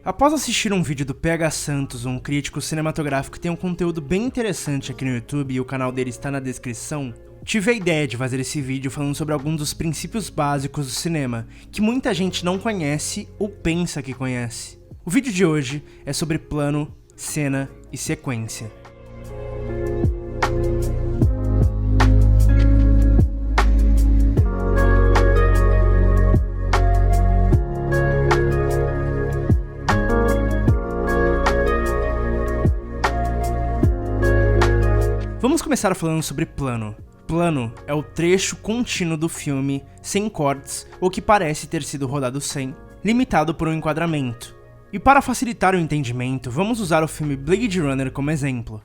Após assistir um vídeo do PH Santos, um crítico cinematográfico que tem um conteúdo bem interessante aqui no YouTube e o canal dele está na descrição, tive a ideia de fazer esse vídeo falando sobre alguns dos princípios básicos do cinema, que muita gente não conhece ou pensa que conhece. O vídeo de hoje é sobre plano, cena e sequência. Vamos começar falando sobre plano. Plano é o trecho contínuo do filme, sem cortes ou que parece ter sido rodado sem, limitado por um enquadramento. E para facilitar o entendimento, vamos usar o filme Blade Runner como exemplo.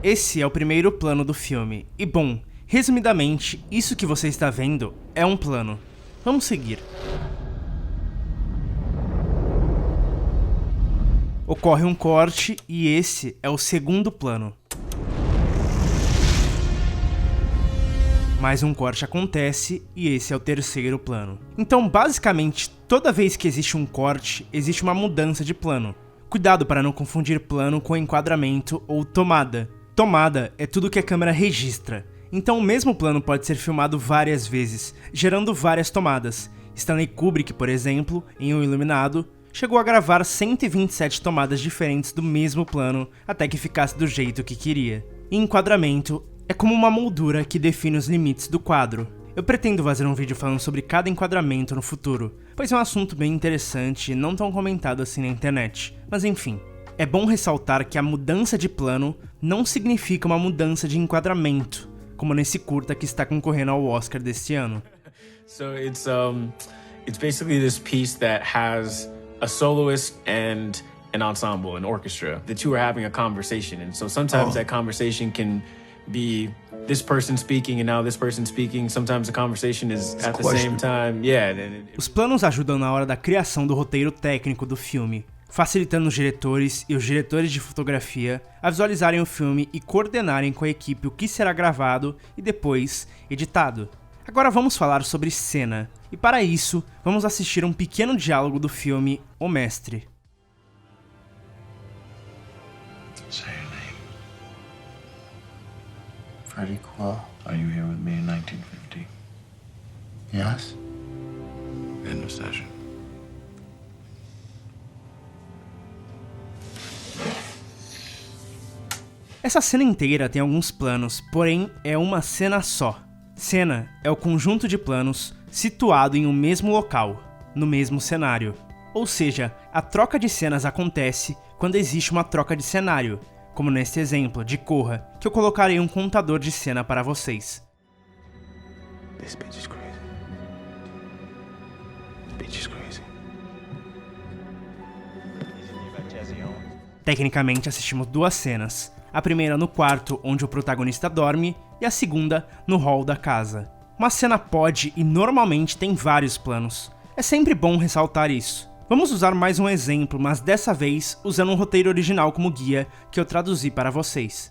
Esse é o primeiro plano do filme, e bom, resumidamente, isso que você está vendo é um plano. Vamos seguir. Ocorre um corte e esse é o segundo plano. Mais um corte acontece e esse é o terceiro plano. Então, basicamente, toda vez que existe um corte, existe uma mudança de plano. Cuidado para não confundir plano com enquadramento ou tomada. Tomada é tudo que a câmera registra. Então, o mesmo plano pode ser filmado várias vezes, gerando várias tomadas. Stanley Kubrick, por exemplo, em O Iluminado, chegou a gravar 127 tomadas diferentes do mesmo plano até que ficasse do jeito que queria. E enquadramento é como uma moldura que define os limites do quadro. Eu pretendo fazer um vídeo falando sobre cada enquadramento no futuro, pois é um assunto bem interessante e não tão comentado assim na internet. Mas enfim, é bom ressaltar que a mudança de plano não significa uma mudança de enquadramento, como nesse curta que está concorrendo ao Oscar deste ano. So it's basically this piece that has a soloist and an ensemble, an orchestra. The two are having a conversation, and so sometimes that conversation can be this person speaking and now this person speaking. Sometimes the conversation is at the same time. Yeah. Os planos ajudam na hora da criação do roteiro técnico do filme, facilitando os diretores e os diretores de fotografia a visualizarem o filme e coordenarem com a equipe o que será gravado e depois editado. Agora vamos falar sobre cena, e para isso, vamos assistir um pequeno diálogo do filme O Mestre. Say your name. Freddie Quell. Are you here with me in 1950? Yes. End of session. Essa cena inteira tem alguns planos, porém é uma cena só. Cena é o conjunto de planos situado em um mesmo local, no mesmo cenário. Ou seja, a troca de cenas acontece quando existe uma troca de cenário, como neste exemplo de Corra, que eu colocarei um contador de cena para vocês. This bitch is crazy. Bitch is crazy. Tecnicamente assistimos duas cenas. A primeira no quarto onde o protagonista dorme e a segunda no hall da casa. Uma cena pode e normalmente tem vários planos. É sempre bom ressaltar isso. Vamos usar mais um exemplo, mas dessa vez usando um roteiro original como guia que eu traduzi para vocês.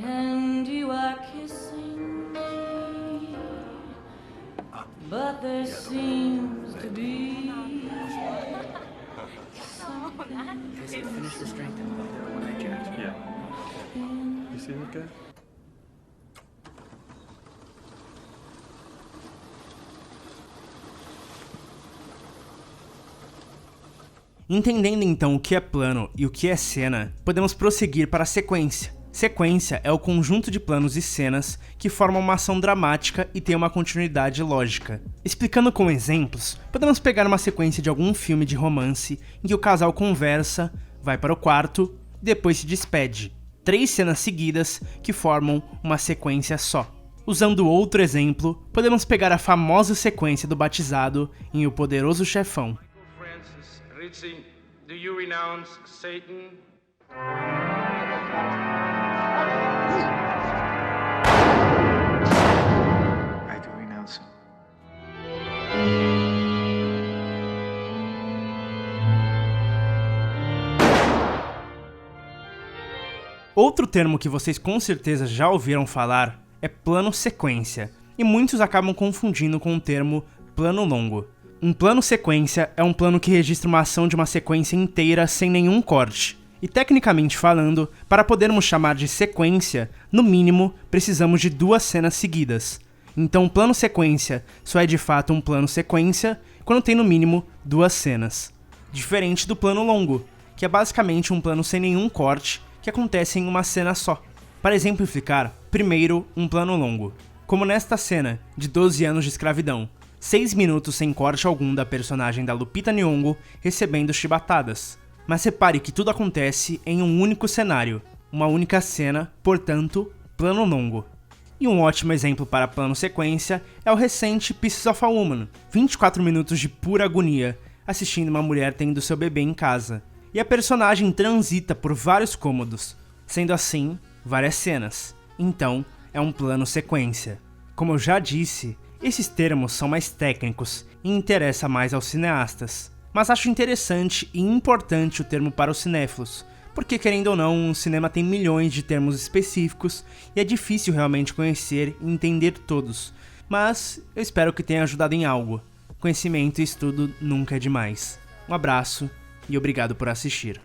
And you are kissing me, but there seems to be Finish the strength when I jacked. Yeah. You see that guy? Entendendo então o que é plano e o que é cena, podemos prosseguir para a sequência. Sequência é o conjunto de planos e cenas que formam uma ação dramática e tem uma continuidade lógica. Explicando com exemplos, podemos pegar uma sequência de algum filme de romance em que o casal conversa, vai para o quarto e depois se despede. 3 cenas seguidas que formam uma sequência só. Usando outro exemplo, podemos pegar a famosa sequência do batizado em O Poderoso Chefão. Francis Rizzi, do you renounce Satan? I do renounce him. Outro termo que vocês com certeza já ouviram falar é plano sequência, e muitos acabam confundindo com o termo plano longo. Um plano sequência é um plano que registra uma ação de uma sequência inteira sem nenhum corte. E tecnicamente falando, para podermos chamar de sequência, no mínimo, precisamos de 2 cenas seguidas. Então um plano sequência só é de fato um plano sequência quando tem no mínimo 2 cenas. Diferente do plano longo, que é basicamente um plano sem nenhum corte que acontece em uma cena só. Para exemplificar, primeiro um plano longo, como nesta cena de 12 anos de escravidão. 6 minutos sem corte algum da personagem da Lupita Nyong'o recebendo chibatadas. Mas repare que tudo acontece em um único cenário, uma única cena, portanto, plano longo. E um ótimo exemplo para plano sequência é o recente Pieces of a Woman, 24 minutos de pura agonia, assistindo uma mulher tendo seu bebê em casa. E a personagem transita por vários cômodos, sendo assim, várias cenas. Então, é um plano sequência. Como eu já disse, esses termos são mais técnicos e interessam mais aos cineastas, mas acho interessante e importante o termo para os cinéfilos, porque querendo ou não, o cinema tem milhões de termos específicos e é difícil realmente conhecer e entender todos, mas eu espero que tenha ajudado em algo. Conhecimento e estudo nunca é demais. Um abraço e obrigado por assistir.